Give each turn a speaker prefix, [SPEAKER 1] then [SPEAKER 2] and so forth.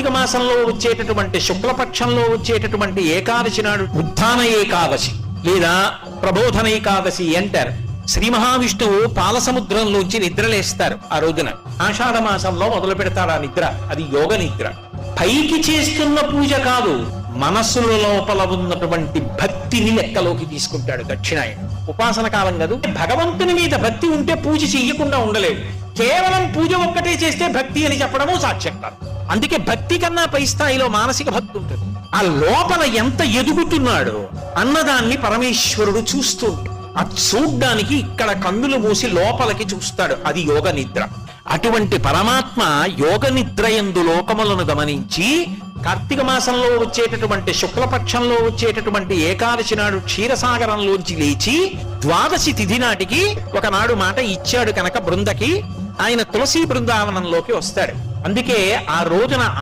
[SPEAKER 1] కార్తీక మాసంలో వచ్చేటటువంటి శుక్లపక్షంలో వచ్చేటటువంటి ఏకాదశి నాడు ఉత్థాన ఏకాదశి లేదా ప్రబోధన ఏకాదశి అంటారు. శ్రీ మహావిష్ణువు పాలసముద్రంలోంచి నిద్రలేస్తారు. ఆ రోజున ఆషాఢ మాసంలో మొదలు పెడతాడు ఆ నిద్ర. అది యోగ నిద్ర. పైకి చేస్తున్న పూజ కాదు, మనస్సుల లోపల ఉన్నటువంటి భక్తిని లెక్కలోకి తీసుకుంటాడు దక్షిణాయనం. ఉపాసన కాలం కాదు. భగవంతుని మీద భక్తి ఉంటే పూజ చెయ్యకుండా ఉండలేవు. కేవలం పూజ ఒక్కటే చేస్తే భక్తి అని చెప్పడము సాక్ష్యం కాదు. అందుకే భక్తి కన్నా పై స్థాయిలో మానసిక భక్తి ఉంటుంది. ఆ లోపల ఎంత ఎదుగుతున్నాడో అన్నదాన్ని పరమేశ్వరుడు చూస్తూ ఉంటాడు. అది చూడ్డానికి ఇక్కడ కన్నులు మూసి లోపలికి చూస్తాడు. అది యోగ నిద్ర. అటువంటి పరమాత్మ యోగ నిద్ర యందు లోకములను గమనించి కార్తీక మాసంలో వచ్చేటటువంటి శుక్లపక్షంలో వచ్చేటటువంటి ఏకాదశి నాడు క్షీరసాగరంలోంచి లేచి ద్వాదశి తిథి నాటికి ఒకనాడు మాట ఇచ్చాడు కనుక బృందకి ఆయన తులసి బృందావనంలోకి వస్తాడు. అందుకే ఆ రోజున